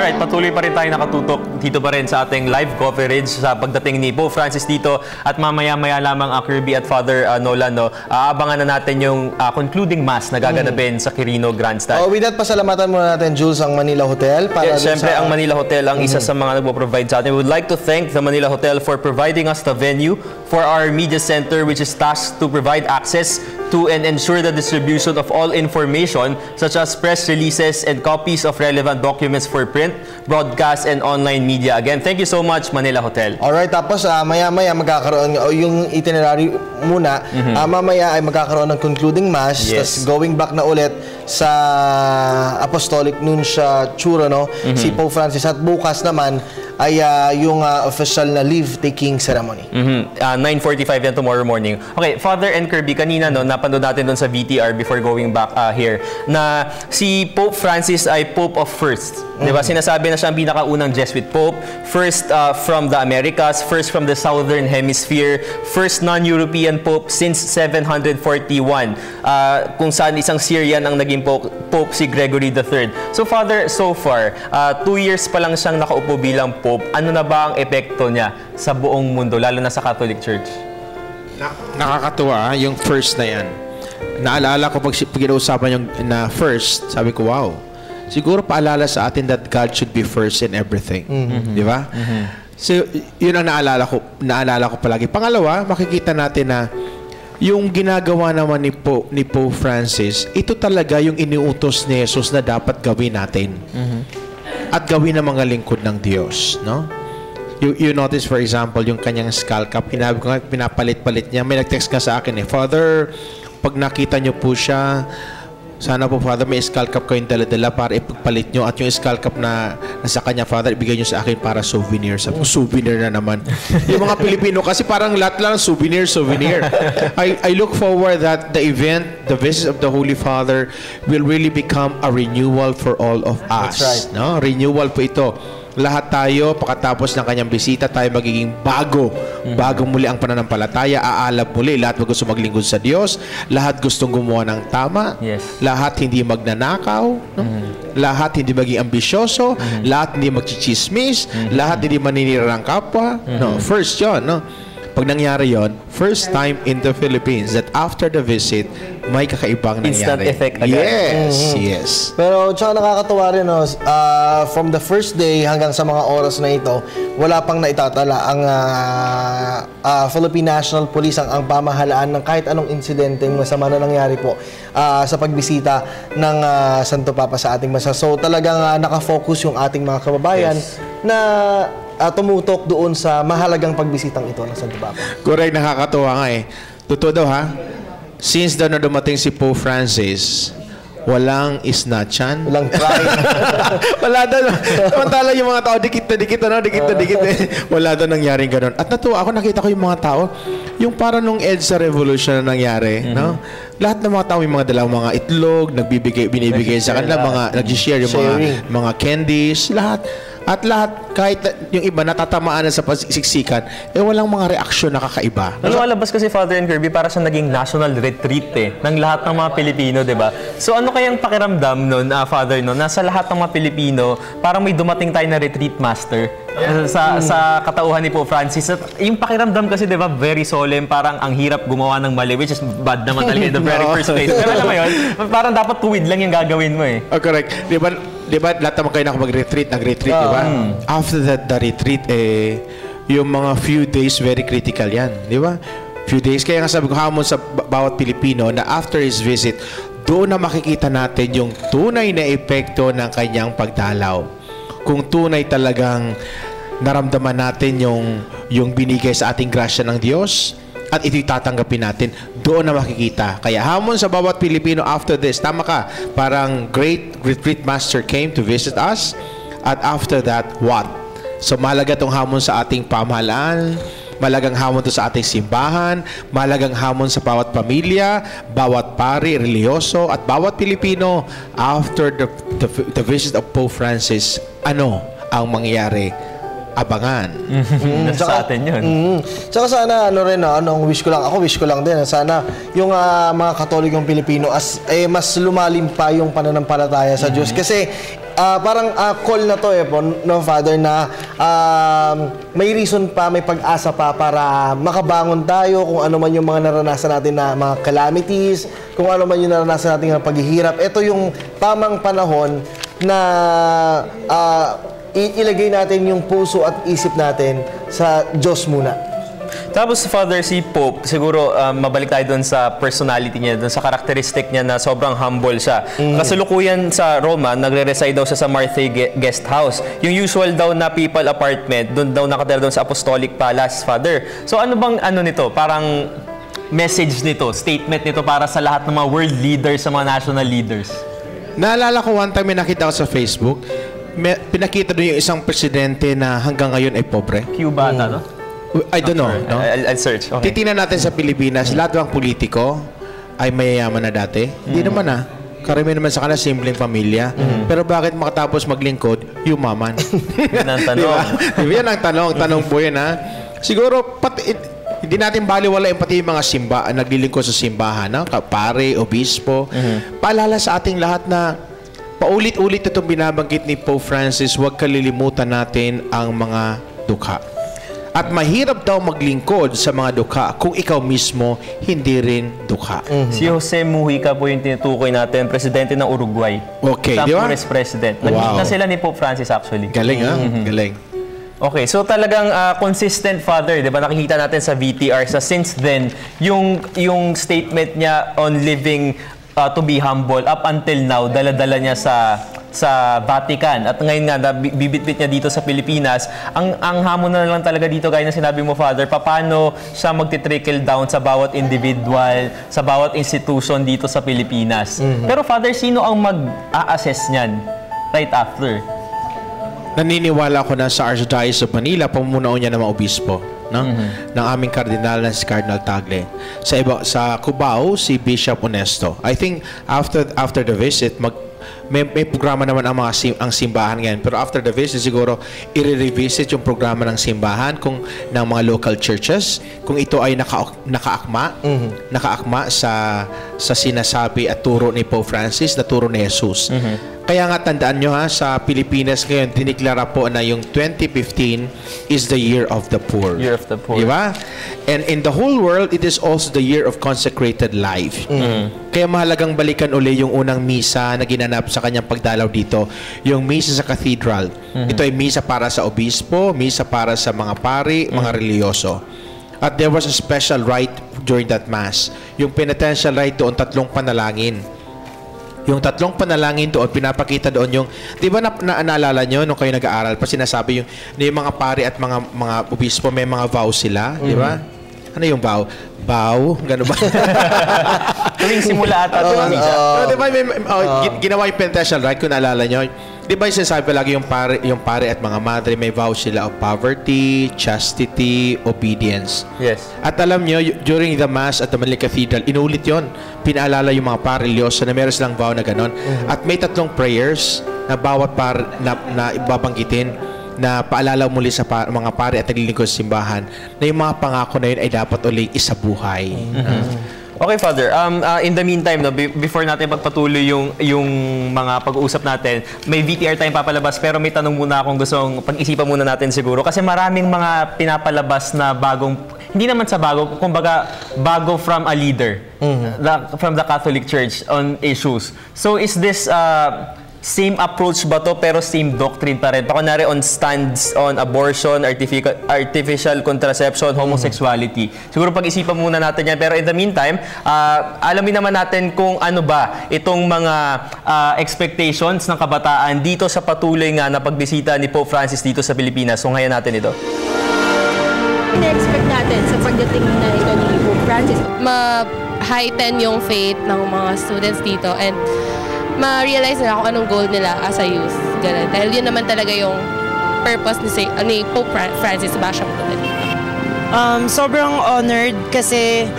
Alright, patuloy pa rin tayo nakatutok dito pa rin sa ating live coverage sa pagdating ni Pope Francis dito at mamaya-maya lamang Kirby at Father Nolan, no, aabangan na natin yung concluding mass na gaganapin sa Quirino Grandstand. With that, pasalamatan muna natin, Jules, ang Manila Hotel. Para Siyempre, ang Manila Hotel ang isa sa mga nagpo-provide sa atin. We would like to thank the Manila Hotel for providing us the venue for our media center, which is tasked to provide access to and ensure the distribution of all information such as press releases and copies of relevant documents for print, broadcast, and online media. Again, thank you so much, Manila Hotel. Alright, tapos maya-maya magkakaroon, yung itinerary muna, mamaya ay magkakaroon ng concluding mass, tapos going back na ulit sa Apostolic Nunciatura, no? Si Pope Francis, at bukas naman ay yung official na leave-taking ceremony. 9:45 yan tomorrow morning. Okay, Father and Kirby, kanina no, napanood natin doon sa VTR before going back here, na si Pope Francis ay Pope of First. Diba? Sinasabi na siya ang pinakaunang Jesuit Pope, first from the Americas, first from the Southern Hemisphere, first non-European Pope since 741, kung saan isang Syrian ang naging Pope si Gregory III. So Father, so far, 2 years pa lang siyang nakaupo bilang Pope. Ano na ba ang epekto niya sa buong mundo, lalo na sa Catholic Church? Nakakatuwa yung first na yan. Naalala ko pag pinag-uusapan yung na first, sabi ko, wow, siguro paalala sa atin that God should be first in everything. Di ba? So, yun ang naalala ko palagi. Pangalawa, makikita natin na yung ginagawa naman ni Pope Francis, ito talaga yung iniutos ni Jesus na dapat gawin natin. At gawin ng mga lingkod ng Diyos, no? You notice, for example, yung kanyang skull cap, pinapalit-palit niya. May nag-text ka sa akin, Father, pag nakita niyo po siya, sana po, Father, may skull cap kayong dala-dala para ipagpalit nyo. At yung skull cap na nasa kanya, Father, ibigay nyo sa akin para souvenir. Sabi ko, souvenir na naman. Yung mga Pilipino, kasi parang lahat lang souvenir. I look forward that the event, the visit of the Holy Father, will really become a renewal for all of us. That's right. No? Renewal po ito. Lahat tayo, pagkatapos ng kanyang bisita, tayo magiging bago. Bagong muli ang pananampalataya, aalab muli. Lahat gusto maglingkod sa Diyos. Lahat gustong gumawa ng tama. Lahat hindi magnanakaw. No? Lahat hindi maging ambisyoso. Lahat hindi magchichismis. Lahat hindi maninira ng kapwa. No? First yun, no? Pag nangyari yon, first time in the Philippines that after the visit, may kakaibang nangyari. Instant effect agad. Yes. Pero tsaka nakakatuwa rin, no? From the first day hanggang sa mga oras na ito, wala pang naitatala ang Philippine National Police, ang pamahalaan ng kahit anong insidenteng masama na nangyari po sa pagbisita ng Santo Papa sa ating bansa. So talagang nakafocus yung ating mga kababayan na tumutok doon sa mahalagang pagbisitang ito ng Santo Papa. Correct, nakakatuwa nga eh. Totoo daw ha, since daw na dumating si Pope Francis, walang isnachan. Walang try. Wala daw. Samantala yung mga tao, dikit na dikit eh. Wala daw nangyaring ganun. At natuwa ako, nakita ko yung mga tao, yung parang nung EDSA Revolution na nangyari, no? Lahat ng mga tao, yung mga dalang mga itlog, binibigay sa kanila, mga nag-share yung mga candies, lahat. At lahat, kahit yung iba natatamaan na sa pasiksikan, walang mga reaksyon na kakaiba. Lumalabas kasi Father and Kirby para sa naging national retreat ng lahat ng mga Pilipino, di ba? So ano kayang pakiramdam nun, Father, no? Nasa lahat ng mga Pilipino, parang may dumating tayo na retreat master sa katauhan ni Pope Francis. At yung pakiramdam kasi, di ba, very solemn, parang ang hirap gumawa ng mali, which is bad naman talaga in the very first place. Pero alam mo yun, parang dapat tuwid lang yung gagawin mo eh. Oh, correct. Di ba, lahat naman kayo nag-retreat, di ba? After the retreat, yung mga few days, very critical yan. Di ba? Few days. Kaya nga sabi ko, hamon sa bawat Pilipino na after his visit, doon na makikita natin yung tunay na epekto ng kanyang pagdalaw. Kung tunay talagang naramdaman natin yung binigay sa ating grasya ng Diyos, at ito'y tatanggapin natin, doon na makikita. Kaya hamon sa bawat Pilipino after this, tama ka, parang great retreat master came to visit us, at after that, what? So mahalaga tong hamon sa ating pamahalaan, malagang hamon to sa ating simbahan, malagang hamon sa bawat pamilya, bawat pari, reliyoso, at bawat Pilipino after the visit of Pope Francis. Ano ang mangyayari? Abangan. Sa atin yun. Tsaka sana, wish ko lang din, sana yung mga Katolikong Pilipino mas lumalim pa yung pananampalataya sa Diyos. Kasi parang call na to po, no, Father, na may reason pa, may pag-asa pa para makabangon tayo kung ano man yung mga naranasan natin na mga calamities, kung ano man yung naranasan natin na paghihirap. Ito yung tamang panahon na ilagay natin yung puso at isip natin sa Diyos muna. Tapos, Father, si Pope, siguro mabalik tayo doon sa personality niya, doon sa characteristic niya na sobrang humble siya. Kasalukuyan sa Roma, nagre-reside daw siya sa Marthae Guest House. Yung usual daw na people apartment, doon daw nakatira doon sa Apostolic Palace, Father. So ano bang nito, parang message nito, statement nito para sa lahat ng mga world leaders, sa mga national leaders? Naalala ko one time may nakita ko sa Facebook, pinakita doon yung isang presidente na hanggang ngayon ay pobre. Cuba ata, no? I don't know. No? I'll search. Okay. Titingnan natin sa Pilipinas, lahat ng politiko ay mayayaman na dati. Hindi naman karamihan naman sa kanila simpleng pamilya. Pero bakit makatapos maglingkod, yumaman? Yan ang tanong. Diba? Yan ang tanong. Tanong po yan, Siguro, hindi natin baliwala yung pati yung mga naglilingkod sa simbahan, pare, obispo. Paalala sa ating lahat na paulit-ulit itong binabanggit ni Pope Francis, huwag kalilimutan natin ang mga dukha. At mahirap daw maglingkod sa mga dukha kung ikaw mismo hindi rin dukha. Si Jose Mujica po yung tinutukoy natin, presidente ng Uruguay. Okay, siya di ba? Vice President. Nagkita sila ni Pope Francis actually. Galing, Galing. Okay, so talagang consistent, Father, 'di ba? Nakikita natin sa VTR since then yung statement niya on living to be humble up until now, dala-dala niya sa Vatican. At ngayon nga, bibitbit niya dito sa Pilipinas. Ang hamon na lang talaga dito, gaya na sinabi mo, Father, paano siya magti-trickle down sa bawat individual, sa bawat institution dito sa Pilipinas. Pero, Father, sino ang mag-a-assess niyan right after? Naniniwala ko na sa Archdiocese of Manila, pamunuan niya ng mga obispo. Ng aming kardinal na si Cardinal Tagle. Sa Cubao, si Bishop Honesto. I think after the visit, may programa naman ang simbahan ngayon. Pero after the visit, siguro i-revisit yung programa ng simbahan ng mga local churches, kung ito ay nakaakma sa sinasabi at turo ni Pope Francis na turo ni Jesus. Kaya nga tandaan nyo sa Pilipinas ngayon, diniklara po na yung 2015 is the year of the poor. Year of the poor. Diba? And in the whole world, it is also the year of consecrated life. Kaya mahalagang balikan uli yung unang misa na ginanap sa kanyang pagdalaw dito, yung misa sa cathedral. Ito ay misa para sa obispo, misa para sa mga pari, mga religyoso. At there was a special rite during that mass. Yung penitential rite doon, 3 panalangin. Yung 3 panalangin doon, pinapakita doon yung, di ba naalala nyo nung kayo nag-aaral pa, sinasabi yung mga pari at mga obispo, may mga vow sila, di ba? Ano yung vow? Vow? Gano'n ba? Tuwing simula ata ito. Di ba ginawa yung penitential rite, kung naalala nyo, di ba yung sinasabi palagi yung pare at mga madre, may vow sila of poverty, chastity, obedience. Yes. At alam nyo, during the Mass at the Manila Cathedral, inulit yon. Pinaalala yung mga pare religyoso na meron silang vow na gano'n. At may 3 prayers na bawat na ibabanggitin na paalala muli sa mga pare at naglilingkod sa simbahan na yung mga pangako na yun ay dapat uling isabuhay. Okay, Father. In the meantime, before natin pagpatuloy yung mga pag-uusap natin, may VTR tayong papalabas, pero may tanong muna akong gustong pag-isipan muna natin siguro. Kasi maraming mga pinapalabas na bagong, hindi naman sa bago, kumbaga bago from a leader, from the Catholic Church on issues. So is this same approach ba to pero same doctrine pa rin? Kunwari on stands on abortion, artificial contraception, homosexuality. Siguro pag-isipan muna natin yan. Pero in the meantime, alamin naman natin kung ano ba itong mga expectations ng kabataan dito sa patuloy nga na pagbisita ni Pope Francis dito sa Pilipinas. So ngayon natin ito. Ina-expect natin sa pagdating na ito ni Pope Francis, ma-heighten yung faith ng mga students dito and ma-realize nila kung anong goal nila as a youth. Ganun. Dahil yun naman talaga yung purpose ni Pope Francis ba siya punta dito. Sobrang honored kasi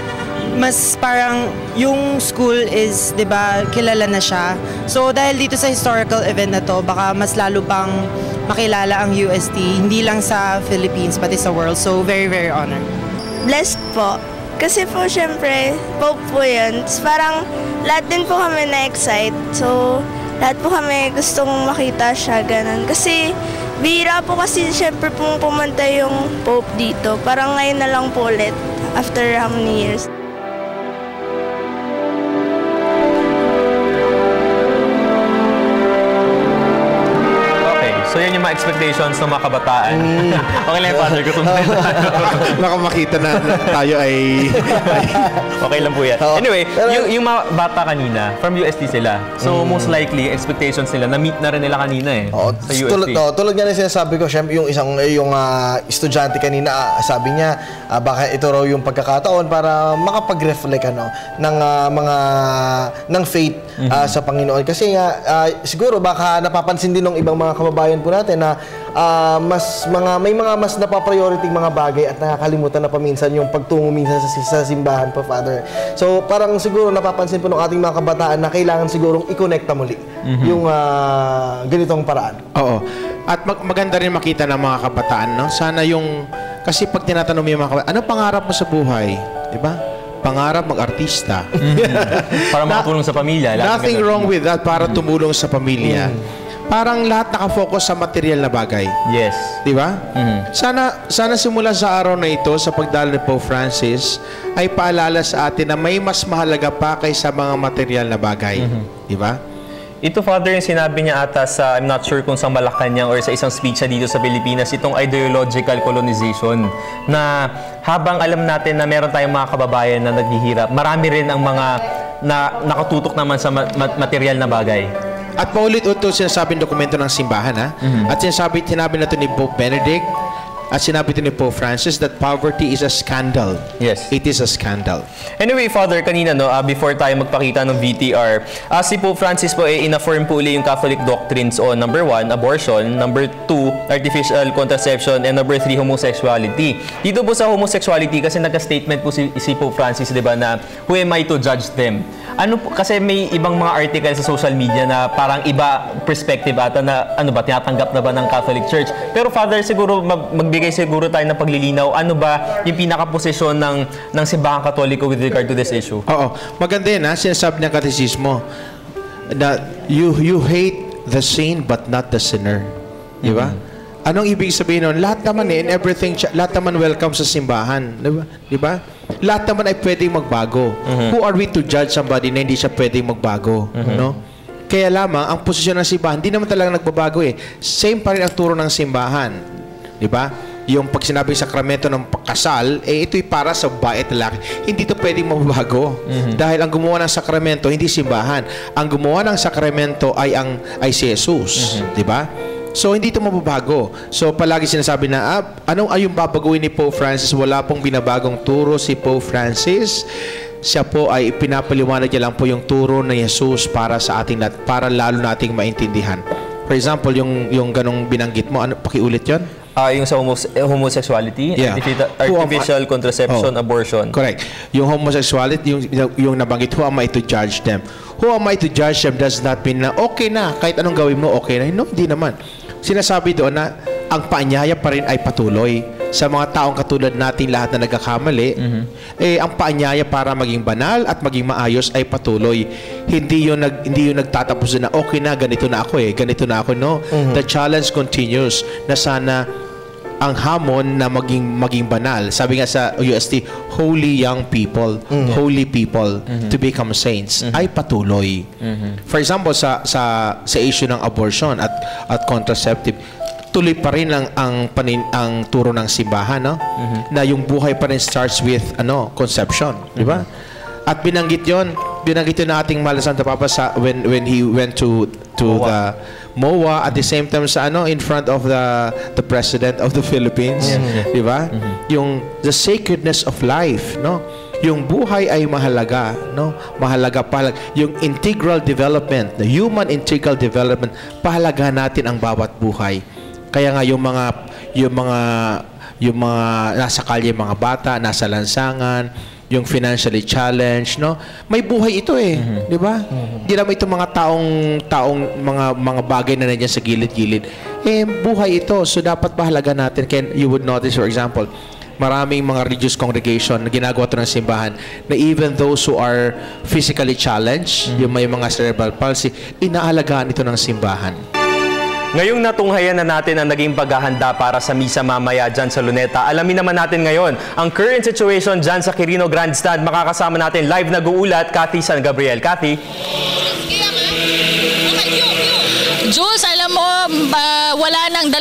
mas parang yung school is, di ba, kilala na siya. So dahil dito sa historical event na to, baka mas lalo pang makilala ang UST, hindi lang sa Philippines, pati sa world. So very, very honored. Blessed po. Kasi po, syempre, Pope po yun. Parang lahat din po kami na-excite. So, lahat po kami gustong makita siya, ganun. Kasi bihira po kasi syempre pong pumunta yung Pope dito. Parang ngayon na lang po ulit, after how many years. So, yan yung mga expectations ng mga kabataan. Okay lang, Father, kusunod tayo. Baka makita na tayo ay Okay lang po yan. Anyway, yung mga bata kanina, from UST sila. So, most likely, expectations nila, na-meet na rin nila kanina sa UST. Tulad nga na sinasabi ko, syempre, yung estudyante kanina, sabi niya, baka ito raw yung pagkakataon para makapag-reflect ng faith sa Panginoon. Kasi nga, siguro baka napapansin din ng ibang mga kababayan po natin na may mga mas napapriority mga bagay at nakakalimutan na paminsan yung pagtungo minsan sa simbahan po, Father. So, parang siguro napapansin po ng ating mga kabataan na kailangan sigurong i-connecta muli yung ganitong paraan. Oo. At maganda rin makita ng mga kabataan, no? Sana yung, kasi pag tinatanong mo yung mga kabataan, ano pangarap mo sa buhay? Diba? Pangarap mag-artista. Para makatulong sa pamilya. Nothing wrong with that, para tumulong sa pamilya. Parang lahat nakafocus sa material na bagay. Yes. Di ba? Sana simula sa araw na ito, sa pagdalo ni Pope Francis, ay paalala sa atin na may mas mahalaga pa kaysa mga material na bagay. Di ba? Ito, Father, yung sinabi niya ata sa, I'm not sure kung sa Malacanang or sa isang speech dito sa Pilipinas, itong ideological colonization, na habang alam natin na meron tayong mga kababayan na naghihirap, marami rin ang mga na nakatutok naman sa material na bagay. At paulit-ulit sinasabi ng dokumento ng simbahan, ha? At sinabi na ito ni Pope Benedict, at sinabi ito ni Pope Francis that poverty is a scandal. Yes. It is a scandal. Anyway, Father, kanina, before tayo magpakita ng VTR, si Pope Francis po in-affirm po uli yung Catholic doctrines on number 1, abortion, number 2, artificial contraception, and number 3, homosexuality. Dito po sa homosexuality, kasi nagka-statement po si Pope Francis, di ba, na who am I to judge them? Kasi may ibang mga article sa social media na parang iba perspective ata na, tinatanggap na ba ng Catholic Church? Pero, Father, siguro magbigay siguro tayo ng paglilinaw, ano ba yung pinaka-posisyon ng Simbahang Katoliko with regard to this issue? Oo. Maganda yun, ha? Sinasabi ng katekismo na you hate the saint but not the sinner. Di ba? Anong ibig sabihin nun? Lahat naman in everything, lahat naman welcome sa simbahan. Di ba? Lahat naman ay pwedeng magbago. Who are we to judge somebody na hindi siya pwedeng magbago? No? Kaya lamang, ang posisyon ng simbahan, hindi naman talaga nagbabago eh. Same pa rin ang turo ng simbahan. Di ba? Yung pag sinabing sakramento ng kasal, ito'y para sa babae at lalaki. Hindi ito pwedeng mababago. Dahil ang gumawa ng sakramento, hindi simbahan. Ang gumawa ng sakramento ay si Jesus. Di ba? So, hindi ito mababago. So, palagi sinasabi na, anong ay yung babaguhin ni Pope Francis? Wala pong binabagong turo si Pope Francis. Siya po ay pinapaliwanag niya lang po yung turo ng Jesus para sa ating para lalo nating maintindihan. For example, yung ganong binanggit mo, pakiulit yun? Yung sa homosexuality, artificial contraception, abortion. Correct. Yung homosexuality, yung nabanggit, who am I to judge them? Who am I to judge them does not mean na okay na, kahit anong gawin mo, okay na. No, hindi naman. Sinasabi doon na ang paanyaya pa rin ay patuloy. Sa mga taong katulad natin lahat na nagkakamali, ang paanyaya para maging banal at maging maayos ay patuloy. Hindi yung nagtatapos na okay na, ganito na ako, no? The challenge continues na sana ang hamon na maging banal. Sabi nga sa UST, holy young people, holy people to become saints ay patuloy. For example, sa issue ng abortion at contraceptive, tuloy pa rin ang turo ng simbahan, no? Na yung buhay pa rin starts with conception, di ba? At binanggit yun ng ating mahal na Santo Papa when he went to the MOA at the same time sa in front of the President of the Philippines, di ba? Yung the sacredness of life, no? Yung buhay ay mahalaga, no? Mahalaga yung integral development, the human integral development, pahalaga natin ang bawat buhay. Kaya nga yung mga nasa kalye, mga bata, nasa lansangan, yung financially challenged, no? May buhay ito di ba? Hindi naman ito mga taong mga bagay na nandiyan sa gilid-gilid. Buhay ito. So dapat pahalaga natin. You would notice, for example, maraming mga religious congregation na ginagawa ito ng simbahan na even those who are physically challenged, yung may mga cerebral palsy, inaalagaan ito ng simbahan. Ngayong natunghayan na natin ang naging paghahanda para sa misa mamaya dyan sa Luneta, alamin naman natin ngayon ang current situation dyan sa Quirino Grandstand. Makakasama natin live nag-uulat, Cathy San Gabriel. Cathy? Jules, alam mo, wala nang 2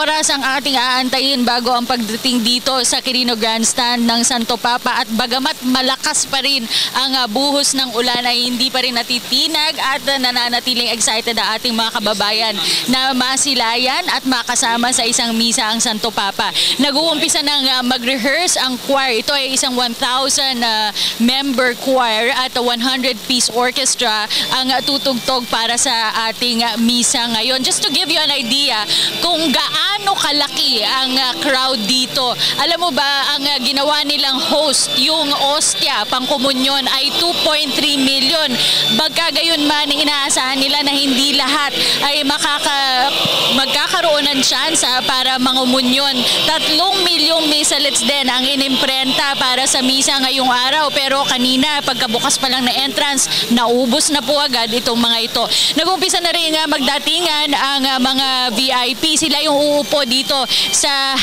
oras ang ating aantayin bago ang pagdating dito sa Quirino Grandstand ng Santo Papa, at bagamat malakas pa rin ang buhos ng ulan ay hindi pa rin natitinag at nananatiling excited ang ating mga kababayan na masilayan at makasama sa isang misa ang Santo Papa. Nag-uumpisa ng mag-rehearse ang choir. Ito ay isang 1,000 member choir at 100-piece orchestra ang tutugtog para sa ating misa ngayon. Just to give you an idea kung gaano kalaki ang crowd dito. Alam mo ba, ang ginawa nilang host, yung ostia, pangkomunyon, ay 2.3 million. Bagkagayon man, inaasahan nila na hindi lahat ay magkakaroon ng tsansa para mangumunyon. 3 milyong misalets din ang inimprenta para sa misa ngayong araw. Pero kanina, pagkabukas pa lang na entrance, naubos na po agad itong mga ito. Nag-umpisa na rin magdatingan ang mga VIP. Sila yung uupo dito sa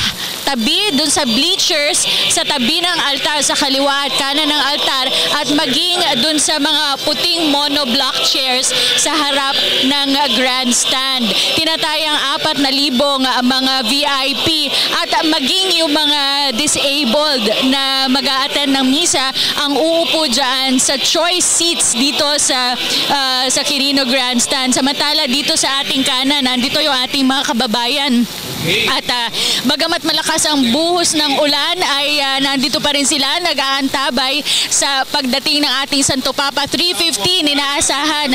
tabi, dun sa bleachers, sa tabi ng altar, sa kaliwa at kanan ng altar, at maging dun sa mga puting monoblock chairs sa harap ng grandstand. Tinatayang 4,000 mga VIP at maging yung mga disabled na mag-a-attend ng misa ang uupo dyan sa choice seats dito sa Quirino Grandstand. Samantala dito sa ating kanan, nandito yung ating mga kababayan. At bagamat malakas ang buhos ng ulan ay nandito pa rin sila, nag-aantabay sa pagdating ng ating Santo Papa. 3:15 inaasahan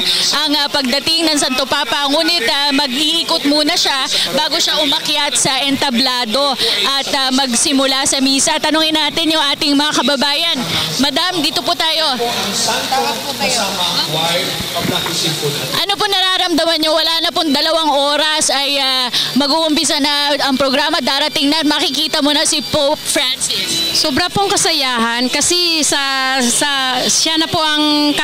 ang pagdating ng Santo Papa, ngunit mag-iikot muna siya bago siya umakyat sa entablado at magsimula sa misa. Tanungin natin yung ating mga kababayan. Madam, dito po tayo. Ano po nararamdaman nyo? Wala na pong 2 oras ay mag-uumpisa na ang programa, darating na, makikita mo na si Pope Francis. Sobra pong kasayahan kasi siya na po ang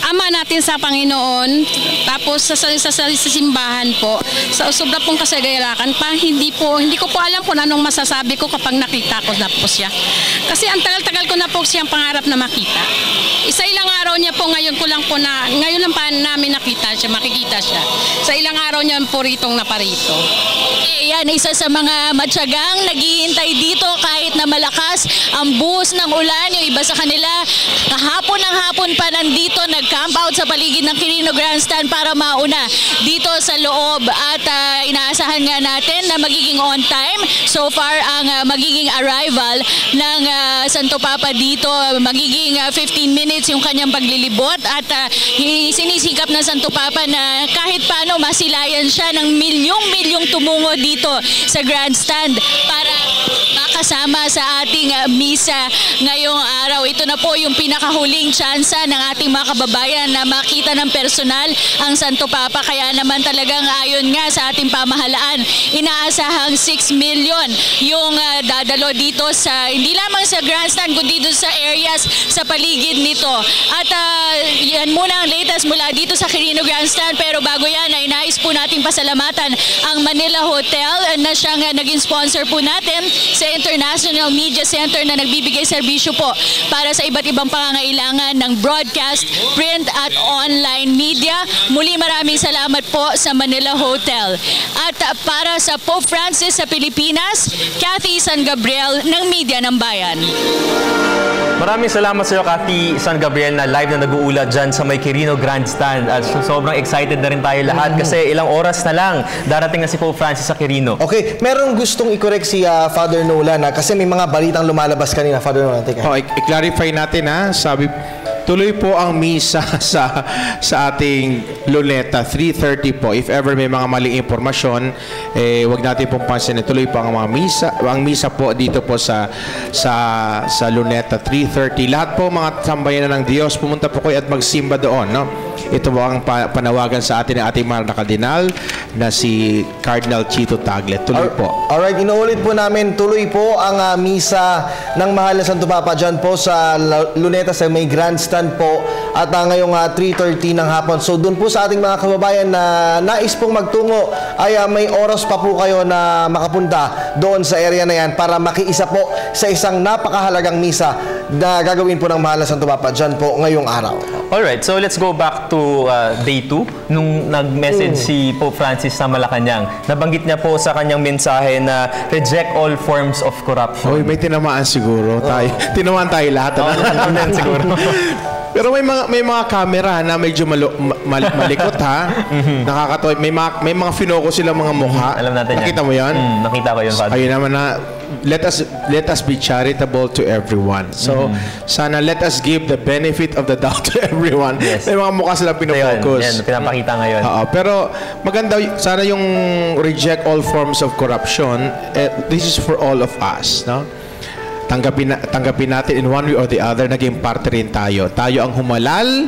ama natin sa Panginoon, tapos sa simbahan po. Sobra pong kasagalakan pa, hindi ko po alam kung anong masasabi ko kapag nakita ko na po siya. Kasi ang tagal-tagal ko na po siyang pangarap na makita. Isa ilang araw niya po, ngayon lang pa namin makikita siya. Sa ilang araw niya po ritong naparito. Okay, yan, isa sa mga matyagang naghihintay dito kahit na malakas ang buhos ng ulan. Yung iba sa kanila, kahapon ng hapon pa nandito, nag-camp out sa paligid ng Quirino Grandstand para mauna dito sa loob. At inaasahan nga natin na magiging on time. So far, ang magiging arrival ng Santo Papa dito, magiging 15 minutes yung kanyang paglilibot. At sinisikap ng Santo Papa na kahit paano masilayan siya ng milyong-milyong tumungo dito sa grandstand para makasama sa ating misa ngayong araw. Ito na po yung pinakahuling tsansa ng ating mga kababayan na makita ng personal ang Santo Papa. Kaya naman talagang ayon nga sa ating pamahalaan, inaasahang 6 million yung dadalo dito sa, hindi lamang sa grandstand kundi dito sa areas sa paligid nito. At yan muna ang latest mula dito sa Quirino Grandstand. Pero bago yan ay nais po nating pasalamatan ang Manila Hotel na siyang naging sponsor po natin sa International Media Center na nagbibigay serbisyo po para sa iba't ibang pangangailangan ng broadcast, print at online media. Muli maraming salamat po sa Manila Hotel. At para sa Pope Francis sa Pilipinas, Cathy San Gabriel ng Media ng Bayan. Maraming salamat sa iyo, Cathy San Gabriel, na live na nag-uulat dyan sa may Quirino Grandstand. At sobrang excited na rin tayo lahat kasi ilang oras na lang darating na si Pope Francis sa Quirino. Okay, merong gustong i-correct si Father Nolan kasi may mga balitang lumalabas kanina, Father Nolan. I-clarify natin, sabi Tuloy po ang misa sa ating Luneta, 3:30 po. If ever may mga maling impormasyon, wag natin pong pansinin. Tuloy po ang mga misa. Ang misa po dito po sa Luneta, 3:30. Lahat po mga sambayanan ng Diyos, pumunta po kayo at magsimba doon, no? Ito po ang panawagan sa atin ng ating mahal na kardinal na si Cardinal Chito Tagle. Tuloy po. Alright, inuulit po namin, tuloy po ang misa ng mahal na Santo Papa dyan po sa Luneta sa may grandstand po at ngayong 3:30 ng hapon. So doon po sa ating mga kababayan na nais pong magtungo ay may oras pa po kayo na makapunta doon sa area na yan para makiisa po sa isang napakahalagang misa na gagawin po ng mahal na Santo Papa dyan po ngayong araw. Alright, so let's go back to day 2 nung nag-message si Pope Francis sa Malacanang. Nabanggit niya po sa kanyang mensahe na reject all forms of corruption. May tinamaan siguro tayo. Tinamaan tayo lahat. Siguro. Pero may mga camera na medyo malikot ha. Nakakatawa. May mga finocus silang mga mukha. Alam natin yan. Nakita mo yan? Nakita ko yun, Father. Ayun naman na let us be charitable to everyone. So sana let us give the benefit of the doubt to everyone. Yes. May mga mukha silang pinofocus. Yan, pinapakita ngayon. Pero maganda sana yung reject all forms of corruption. This is for all of us, no? Tanggapin natin in one way or the other, naging parte rin tayo. Tayo ang humalal,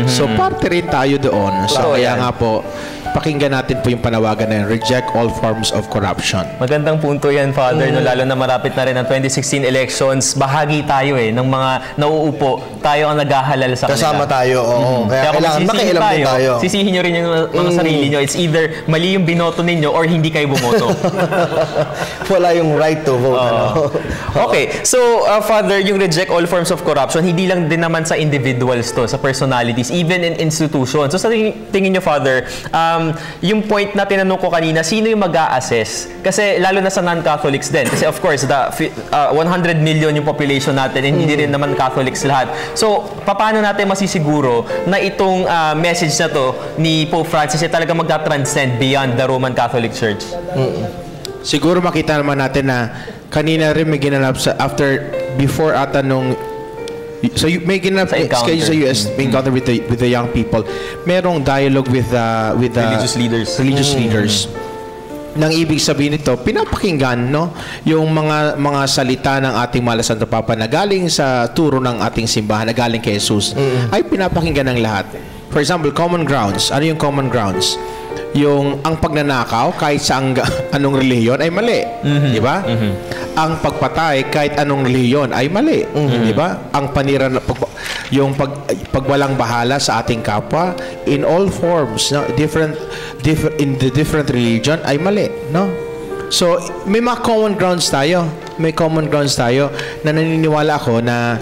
so parte rin tayo doon. So kaya nga po, pakinggan natin po yung panawagan na yun, reject all forms of corruption. Magandang punto yan, Father, no? Lalo na marapit na rin ang 2016 elections. Bahagi tayo ng mga nauupo. Tayo ang naghahalal sa kanila. Kasama tayo, oo. Kaya kailangan makialam din tayo. Sisihin nyo rin yung mga sarili nyo. It's either mali yung binoto ninyo or hindi kayo bumoto. Wala yung right to vote. Okay, so Father, yung reject all forms of corruption, hindi lang din naman sa individuals to, sa personalities, even in institutions. So sa tingin nyo, Father, yung point na tinanong ko kanina, sino yung mag-a-assess? Kasi lalo na sa non-Catholics din. Kasi of course, 100 million yung population natin and hindi rin naman Catholics lahat. So, paano natin masisiguro na itong message na to ni Pope Francis ay talaga magta-transcend beyond the Roman Catholic Church? Siguro makita naman natin na kanina rin may ginanap before ata nung may ginanap kayo sa US, may encounter with the young people. Merong dialogue with the religious leaders. Nang ibig sabihin nito, pinapakinggan, no, yung mga salita ng ating mahal na Santo Papa na galing sa turo ng ating simbahan, na galing kay Jesus, ay pinapakinggan ng lahat. For example, common grounds. Ano yung common grounds? Yung ang pagnanakaw kahit sa anong relihiyon ay mali, di ba? Ang pagpatay kahit anong relihiyon ay mali, di ba? Ang yung pagwalang bahala sa ating kapwa in all forms, no? In the different religion ay mali, no? So may mga common grounds tayo. May common grounds tayo na naniniwala ako na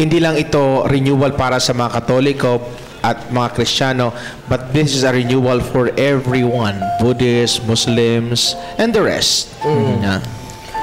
hindi lang ito renewal para sa mga Katoliko at mga Kristiyano, but this is a renewal for everyone, Buddhists, Muslims, and the rest. Yeah.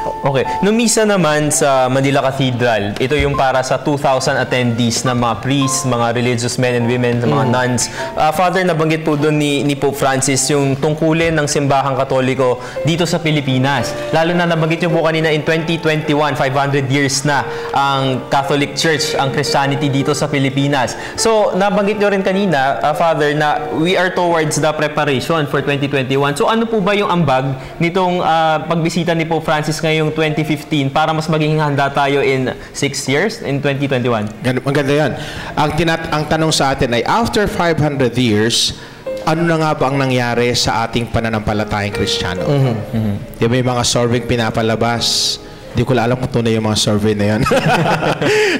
Okay. Nung misa naman sa Manila Cathedral, ito yung para sa 2,000 attendees na mga priests, mga religious men and women, mga nuns. Father, nabanggit po doon ni Pope Francis yung tungkulin ng simbahang Katoliko dito sa Pilipinas. Lalo na nabanggit niyo po kanina in 2021, 500 years na ang Catholic Church, ang Christianity dito sa Pilipinas. So, nabanggit niyo rin kanina, Father, na we are towards the preparation for 2021. So, ano po ba yung ambag nitong pagbisita ni Pope Francis ngayong 2015 para mas maging handa tayo in 6 years, in 2021? Maganda yan. Ang tanong sa atin ay, after 500 years, ano na nga ba ang nangyari sa ating pananampalatayang Kristiyano? Di ba may mga survey pinapalabas? Di ko alam kung tunay yung mga survey na yan.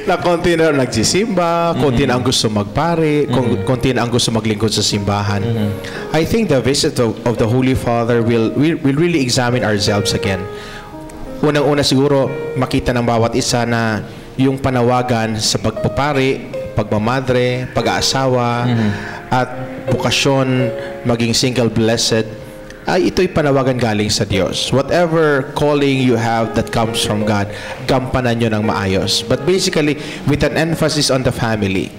Na konti na nagsisimba, konti na ang gusto magpare, konti na ang gusto maglingkod sa simbahan. I think the visit of the Holy Father will really examine ourselves again. Unang-una siguro, makita ng bawat isa na yung panawagan sa pagpapari, pagmamadre, pag-aasawa, at bukasyon, maging single blessed, ay ito'y panawagan galing sa Diyos. Whatever calling you have that comes from God, gampanan nyo ng maayos. But basically, with an emphasis on the family.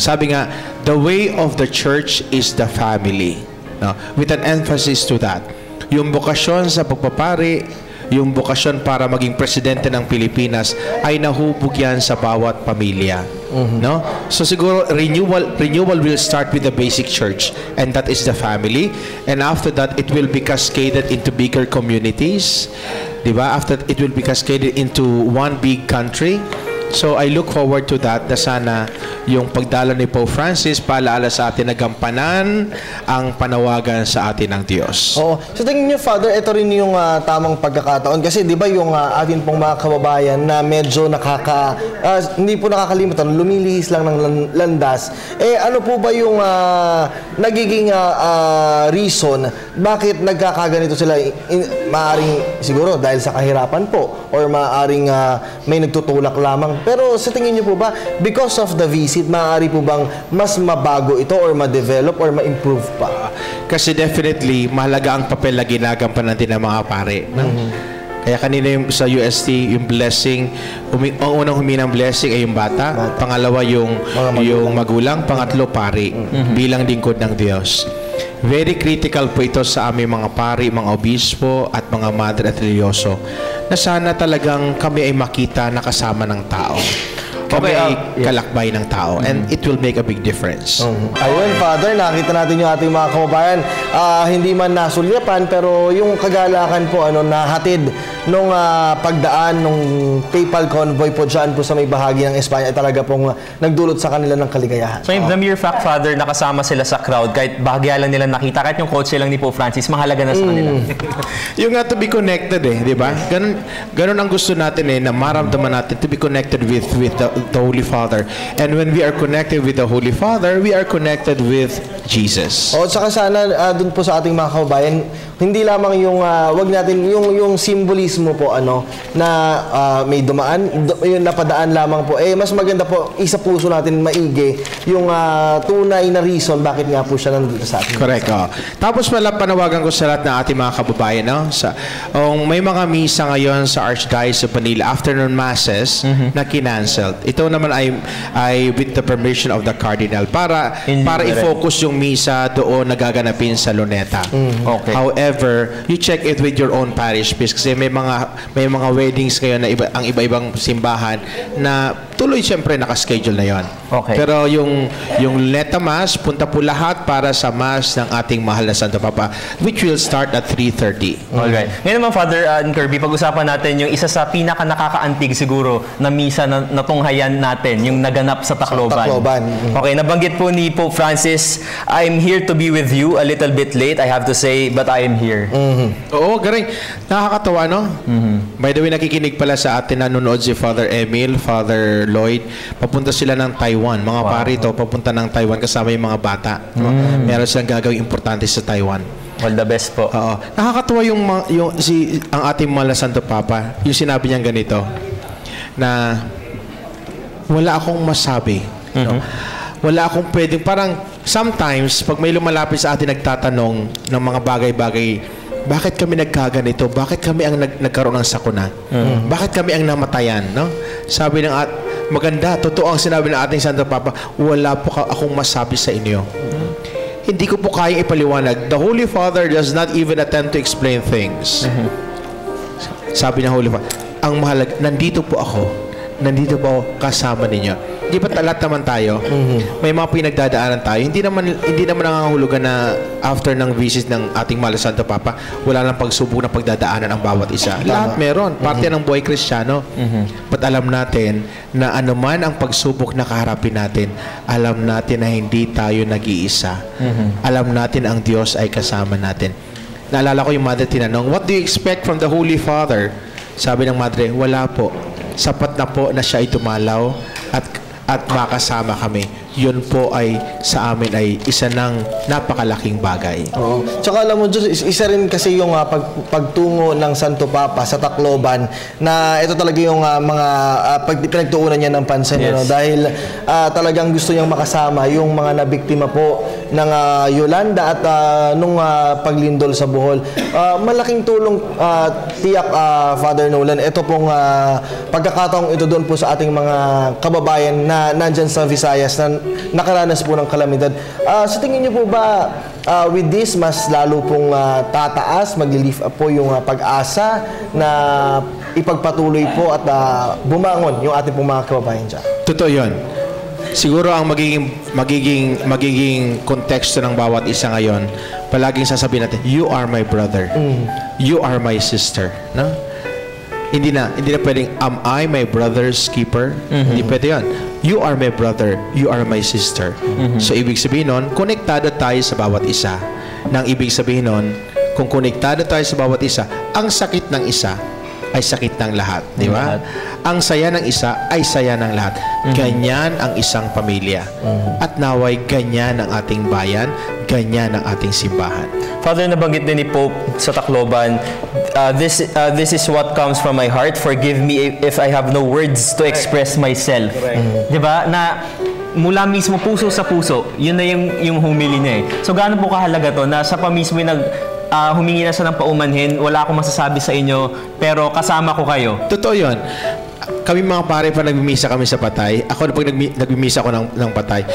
Sabi nga, the way of the church is the family. No? With an emphasis to that. Yung bukasyon sa pagpapari, yung bokasyon para maging presidente ng Pilipinas ay nahubog yan sa bawat pamilya. No? So siguro renewal will start with the basic church, and that is the family, and after that it will be cascaded into bigger communities, diba? After it will be cascaded into one big country. So I look forward to that, na sana yung pagdalo ni Pope Francis paalaala sa atin na gampanan ang panawagan sa atin ng Diyos. Oo. So tingin niyo, Father, ito rin yung tamang pagkakataon. Kasi di ba yung atin pong mga kababayan na medyo hindi po nakakalimutan, lumilihis lang ng landas. Ano po ba yung nagiging reason bakit nagkakaganito sila? Maaring siguro dahil sa kahirapan po, or maaring may nagtutulak lamang. Pero sa tingin niyo po ba, because of the visit, maaari po bang mas mabago ito or ma-develop or ma-improve pa? Kasi definitely, mahalaga ang papel na ginagampanan natin ng mga pare. Kaya kanina yung sa UST, yung blessing, ang unang humingi ng blessing ay yung bata. Pangalawa yung magulang. Pangatlo, pari. Bilang lingkod ng Diyos. Very critical po ito sa aming mga pari, mga obispo, at mga madre at religyoso, na sana talagang kami ay makita na kasama ng tao. Kami ay kalakbay ng tao, and it will make a big difference. Ayun, Father, nakita natin yung ating mga kababayan. Hindi man nasulyapan, pero yung kagalakan po nahatid nung pagdaan nung papal convoy po dyan po sa may bahagi ng Espanya ay talaga pong nagdulot sa kanila ng kaligayahan. So the mere fact, Father, nakasama sila sa crowd, kahit bahagya lang nila nakita, kahit yung kotse lang ni Pope Francis, mahalaga na sa kanila. Yung to be connected di ba? Ganun ang gusto natin na maramdaman natin, to be connected with the Holy Father. And when we are connected with the Holy Father, we are connected with Jesus. Saka sana dun po sa ating mga kababayan, hindi lamang yung wag natin yung symbolismo po na may yung napadaan lamang po. Mas maganda po isa puso natin maigi yung tunay na reason bakit nga po siya nandito sa atin. Correct. Tapos panawagan ko sa lahat ng ating mga kababayan, may mga misa ngayon sa Archdiocese of Manila, afternoon masses na kinancelled. Ito naman ay with the permission of the Cardinal para i-focus yung misa doon nagaganapin sa Luneta. Okay. However, you check it with your own parish priest, kasi may mga weddings ngayon na ang iba-ibang simbahan na tuloy siyempre naka-schedule na yon. Okay. Pero yung Luneta Mass, punta po lahat para sa Mass ng ating mahal na Santo Papa, which will start at 3:30. Alright. Ngayon naman, Father Kirby, pag-usapan natin yung isa sa pinaka-nakakaantig siguro na misa na natunghayan natin, yung naganap sa Tacloban. Okay, nabanggit po ni Pope Francis, I'm here to be with you, a little bit late, I have to say, but I am here. Oo, galing. Nakakatawa, no? By the way, nakikinig pala sa atin, nanonood si Father Emil, Father Lloyd. Papunta sila ng Taiwan. Mga pari ito, papunta ng Taiwan kasama yung mga bata. Meron silang gagawing importante sa Taiwan. All the best po. Oo. Nakakatawa ang ating mahal na Santo Papa, yung sinabi niyang ganito, na wala akong masabi. Wala akong pwedeng, parang sometimes, pag may lumalapit sa atin nagtatanong ng mga bagay-bagay, bakit kami nagkaganito? Bakit kami ang nagkaroon ng sakuna? Bakit kami ang namatayan? No? Sabi ng maganda, totoo ang sinabi ng ating Santo Papa, wala po akong masabi sa inyo. Hindi ko po kayang ipaliwanag. The Holy Father does not even attempt to explain things. Sabi ng Holy Father, ang mahalaga, nandito po ako kasama ninyo. Di ba lahat naman tayo? May mga pinagdadaanan tayo. Hindi naman nangangahulugan na after ng visit ng ating mahal na Santo Papa, wala nang pagsubok na pagdadaanan ang bawat isa. Lahat meron. Parte ng buhay Kristiyano. But alam natin na anuman ang pagsubok na kaharapin natin, alam natin na hindi tayo nag-iisa. Alam natin ang Diyos ay kasama natin. Naalala ko yung mother tinanong, what do you expect from the Holy Father? Sabi ng madre, wala po. Sapat na po na siya ay tumalaw at makasama kami. Yun po ay sa amin ay isa ng napakalaking bagay. Oo. Tsaka alam mo, Diyos, isa rin kasi yung pagtungo ng Santo Papa sa Tacloban na ito talaga yung mga pinagtuunan niya ng pansin. Yes. Dahil talagang gusto niyang makasama yung mga nabiktima po ng Yolanda at nung paglindol sa Bohol. Malaking tulong tiyak, Father Nolan. Ito pong pagkakataong ito doon po sa ating mga kababayan na nandyan sa Visayas na nakaranas po ng kalamidad. Sa tingin niyo po ba, with this, mas lalo pong tataas, magli-lift up po yung pag-asa na ipagpatuloy po at bumangon yung ating pong mga kababayan dyan? Totoo yun. Siguro ang magiging konteksto ng bawat isa ngayon, palaging sasabihin natin, you are my brother. You are my sister. No? Hindi na pwedeng, am I my brother's keeper? Hindi pwede yun. You are my brother. You are my sister. So, ibig sabihin nun, konektado tayo sa bawat isa. Nang ibig sabihin nun, kung konektado tayo sa bawat isa, ang sakit ng isa ay sakit ng lahat. Di ba? Ang saya ng isa ay saya ng lahat. Ganyan ang isang pamilya. At naway ganyan ang ating bayan, ganyan ang ating simbahan. Father, nabanggit din ni Pope sa Tacloban, this is what comes from my heart. Forgive me if I have no words to express myself. Diba? Na mula mismo puso sa puso, yun na yung humili niya eh. So gaano po kahalaga to na sa pa mismo humingi na siya ng paumanhin, wala akong masasabi sa inyo, pero kasama ko kayo. Totoo yun. Kami mga pare pa nagmimisa kami sa patay. Ako pag nagmimisa ako ng patay,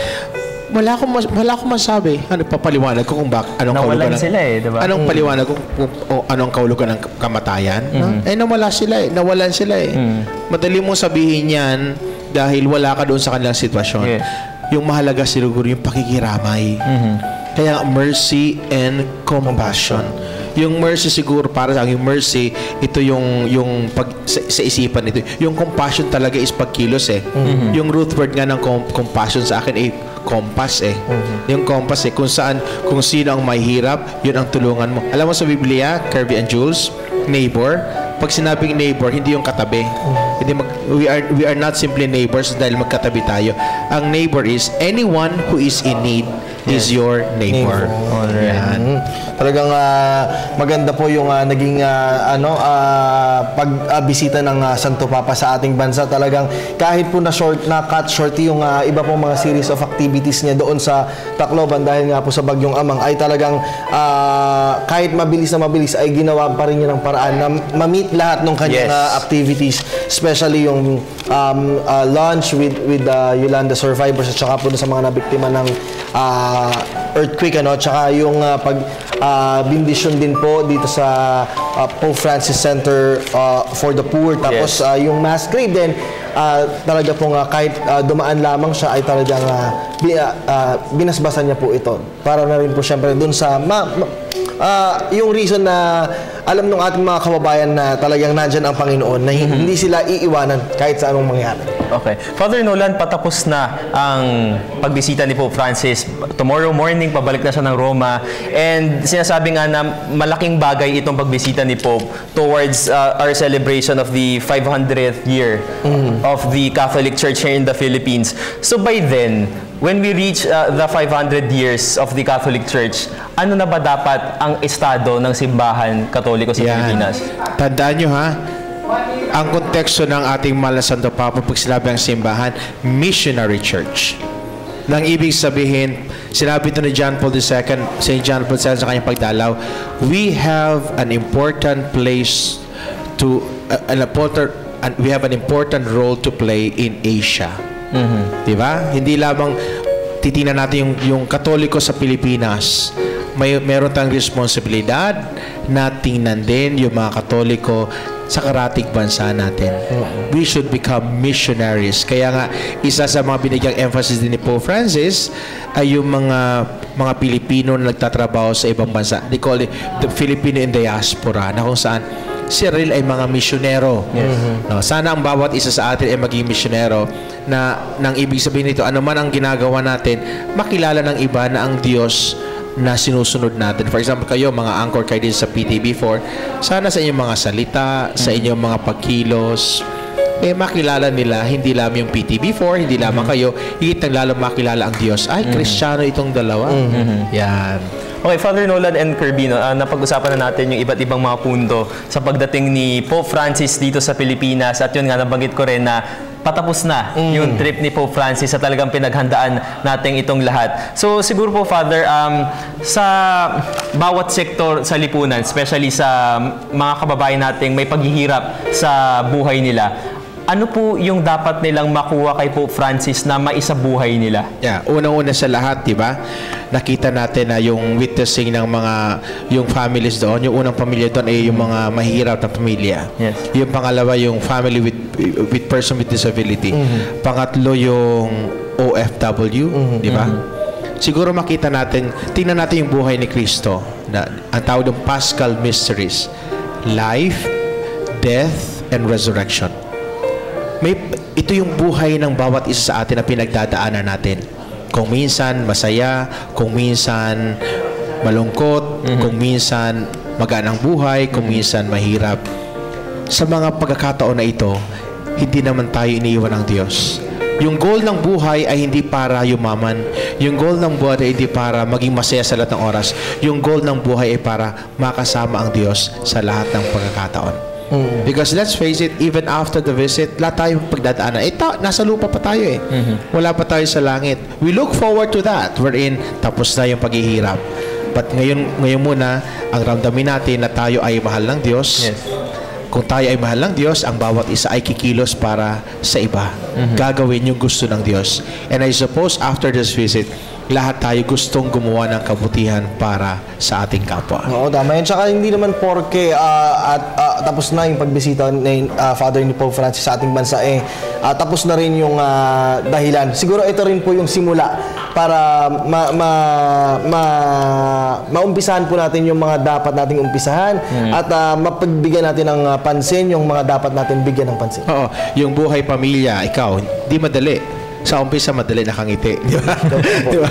wala akong masabi. Ano papaliwanag ko kung anong kahulugan sila eh, diba? Anong paliwanag ko kung anong kahulugan ng kamatayan? Nawala sila eh. Nawalan sila eh. Madali mong sabihin yan dahil wala ka doon sa kanilang sitwasyon. Yung mahalaga siguro yung pakikiramay. Kaya mercy and compassion. Yung mercy siguro para sa akin, yung mercy, ito yung pag sa isipan nito. Yung compassion talaga is pagkilos eh. Yung root word nga ng compassion sa akin ay compass eh. Yung compass eh, kung sino ang may hirap, yun ang tulungan mo. Alam mo sa Biblia, Kirby and Jules, neighbor, pag sinabing neighbor, hindi yung katabi. We are not simply neighbors dahil magkatabi tayo. Ang neighbor is anyone who is in need is your neighbor. Talagang maganda po yung naging pagbisita ng Santo Papa sa ating bansa. Talagang kahit po na-cut short yung iba pong mga series of activities niya doon sa Tacloban dahil nga po sa Bagyong Amang ay talagang kahit mabilis ay ginawa pa rin niya ng paraan na ma-meet lahat ng kanyang activities, especially yung lunch with Yolanda survivors at saka po sa mga nabiktima ng earthquake, tsaka yung bindisyon din po dito sa Pope Francis Center for the Poor. Tapos yung mass grave din, talaga pong kahit dumaan lamang siya ay talagang binasbasan niya po ito. Para na rin po syempre dun sa yung reason na alam ng ating mga kababayan na talagang nandyan ang Panginoon, na hindi sila iiwanan kahit sa anong mangyari. Okay. Father Nolan, patapos na ang pagbisita ni Pope Francis. Tomorrow morning, pabalik na siya ng Roma. And sinasabi nga na malaking bagay itong pagbisita ni Pope towards our celebration of the 500th year of the Catholic Church here in the Philippines. So by then, when we reach the 500 years of the Catholic Church, ano na ba dapat ang estado ng simbahan Katoliko sa Pilipinas? Tandaan nyo ha, ang konteksto ng ating mahal na Santo Papa pag sinabi ang simbahan, missionary church. Nang ibig sabihin, sinabi ito ni John Paul II, St. John Paul II sa kanyang pagdalaw, we have an important place to, we have an important role to play in Asia. Diba? Hindi lamang titingnan natin yung Katoliko sa Pilipinas. Meron tayong responsibilidad na tingnan din yung mga Katoliko sa karatig bansa natin. We should become missionaries. Kaya nga, isa sa mga binigyang emphasis din ni Pope Francis ay yung mga Pilipino na nagtatrabaho sa ibang bansa. They call it the Filipino in diaspora, na kung saan si Ril ay mga misyonero. No, sana ang bawat isa sa atin ay maging misyonero na nang ibig sabihin nito, ano man ang ginagawa natin, makilala ng iba na ang Diyos na sinusunod natin. For example, kayo, mga anchor kayo din sa PTB4, sana sa inyong mga salita, sa inyong mga pagkilos, makilala nila, hindi lamang yung PTB4, hindi lamang kayo, higit ng lalo makilala ang Diyos. Ay, Kristiyano itong dalawa. Yan. Okay, Father Nolan and Kirby, napag-usapan na natin yung iba't ibang mga punto sa pagdating ni Pope Francis dito sa Pilipinas. At yun nga, nabanggit ko rin na patapos na yung trip ni Pope Francis sa talagang pinaghandaan natin itong lahat. So, siguro po, Father, sa bawat sektor sa lipunan, especially sa mga kababayan nating may paghihirap sa buhay nila, ano po yung dapat nilang makuha kay Pope Francis na maisabuhay nila? Yeah, unang-una sa lahat, 'di ba? Nakita natin na yung witnessing ng yung families doon, yung unang pamilya doon ay yung mga mahirap na pamilya. Yes. Yung pangalawa yung family with person with disability. Pangatlo yung OFW, 'di ba? Siguro makita natin, tingnan natin yung buhay ni Kristo na ang tawag ng Paschal Mysteries. Life, death, and resurrection. Ito yung buhay ng bawat isa sa atin na pinagdadaanan natin. Kung minsan masaya, kung minsan malungkot, kung minsan magaan ang buhay, kung minsan mahirap. Sa mga pagkakataon na ito, hindi naman tayo iniiwan ng Diyos. Yung goal ng buhay ay hindi para yumaman. Yung goal ng buhay ay hindi para maging masaya sa lahat ng oras. Yung goal ng buhay ay para makasama ang Diyos sa lahat ng pagkakataon. Because let's face it, even after the visit, lahat tayo pagdadaanan. Nasa lupa pa tayo eh. Wala pa tayo sa langit. We look forward to that. Wherein, tapos na yung paghihirap. But ngayon muna, ang ramdamin natin na tayo ay mahal ng Diyos. Yes. Kung tayo ay mahal ng Diyos, ang bawat isa ay kikilos para sa iba. Gagawin yung gusto ng Diyos. And I suppose after this visit, lahat tayo gustong gumawa ng kabutihan para sa ating kapwa. Oo, tama yun. Tsaka hindi naman porke tapos na yung pagbisita ni Father ni Pope Francis sa ating bansa, tapos na rin yung dahilan. Siguro ito rin po yung simula para maumpisahan po natin yung mga dapat nating umpisahan at mapagbigyan natin ng pansin yung mga dapat natin bigyan ng pansin. Oo, yung buhay pamilya, ikaw, di madali. Sa umpisa, madali nakangiti. Di ba? Di ba?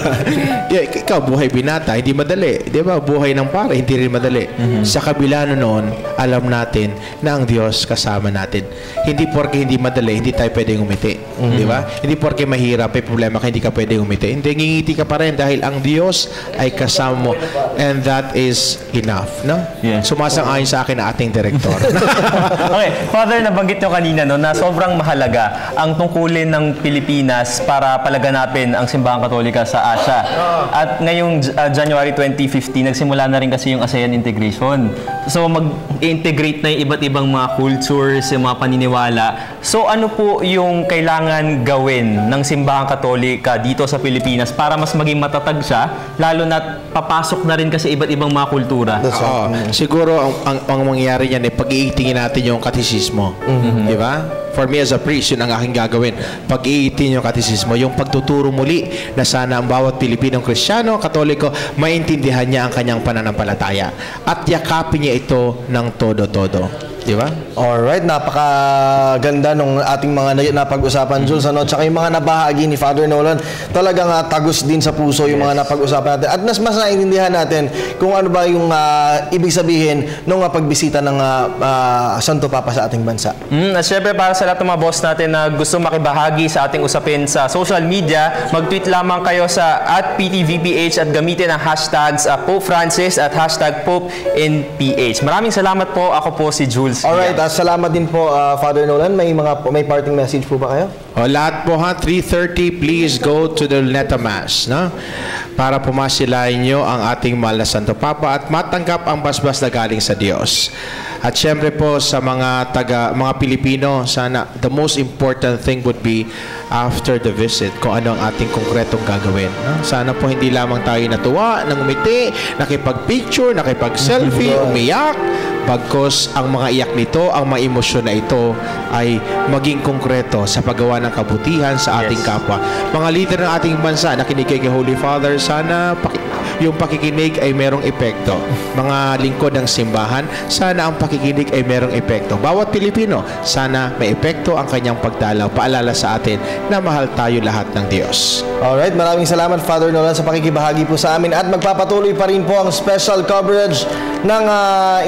Ikaw, buhay binata, hindi madali. Di ba? Buhay ng pare, hindi rin madali. Sa kabila noon, alam natin na ang Diyos kasama natin. Hindi porke hindi madali, hindi tayo pwedeng umiti. Di ba? Hindi porke mahirap, may problema ka, hindi ka pwedeng umiti. Hindi, ngingiti ka pa rin dahil ang Diyos ay kasama mo. And that is enough. No? Yeah. Sumasang-ayon sa akin na ating direktor. Okay, Father, nabanggit nyo kanina na sobrang mahalaga ang tungkulin ng Pilipinas para palaganapin ang Simbahang Katolika sa Asia. At ngayong January 2015, nagsimula na rin kasi yung ASEAN integration. So mag-integrate na yung iba't ibang mga cultures, yung mga paniniwala. So ano po yung kailangan gawin ng Simbahang Katolika dito sa Pilipinas para mas maging matatag siya, lalo na papasok na rin kasi iba't ibang mga kultura? Siguro ang mangyayari niyan ay pag-iitingin natin yung katisismo. Di ba? For me as a priest, yun ang aking gagawin. Pag-iitin yung katisismo, yung pagtuturo muli na sana ang bawat Pilipinong Kristiyano, Katoliko, maintindihan niya ang kanyang pananampalataya. At yakapin niya ito ng todo-todo. Di ba? Alright, napakaganda nung ating mga napag-usapan, Jules, ano? Tsaka yung mga nabahagi ni Father Nolan, talagang tagos din sa puso yung mga napag-usapan natin. At mas naiintindihan natin kung ano ba yung ibig sabihin nung pagbisita ng Santo Papa sa ating bansa. At syempre, para sa lahat ng mga boss natin na gusto makibahagi sa ating usapin sa social media, mag-tweet lamang kayo sa @PTVPH at gamitin ang hashtags Pope Francis at #PopeInPH. Maraming salamat po. Ako po si Jules. Alright, salamat din po, Father Nolan. May parting message po ba kayo? Lahat po 3:30, please go to the Luneta Mass, no? Para pumasilayan nyo ang ating mahal na Santo Papa at matanggap ang basbas na galing sa Diyos. At syempre po sa mga Pilipino, sana the most important thing would be after the visit, kung ano ang ating konkretong gagawin. No? Sana po hindi lamang tayo natuwa, nangumiti, nakipag-picture, nakipag-selfie, umiyak, bagkos ang mga iyak nito, ang mga emosyon na ito ay maging konkreto sa paggawa ng kabutihan sa ating kapwa. Mga leader ng ating bansa, nakinig kay Holy Father, sana yung pakikinig ay merong epekto. Mga lingkod ng simbahan, sana ang pakikinig ay merong epekto. Bawat Pilipino, sana may epekto ang kanyang pagdalaw. Paalala sa atin na mahal tayo lahat ng Diyos. Alright, maraming salamat, Father Nolan, sa pakikibahagi po sa amin. At magpapatuloy pa rin po ang special coverage ng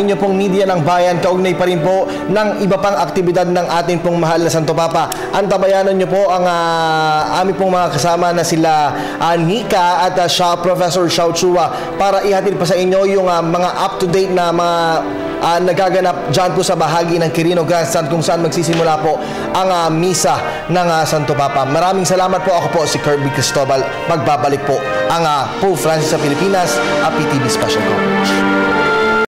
inyo pong media ng bayan. Kaugnay pa rin po ng iba pang aktibidad ng ating pong mahal na Santo Papa. Antabayanan nyo po ang aming pong mga kasama na sila Nika at Professor Xiao Chua para ihatid pa sa inyo yung mga up-to-date na mga nagaganap dyan po sa bahagi ng Quirino Grandstand kung saan magsisimula po ang misa ng Santo Papa. Maraming salamat po. Ako po si Kirby Cristobal. Magbabalik po ang Pope Francis sa Pilipinas, PTV Special Coverage.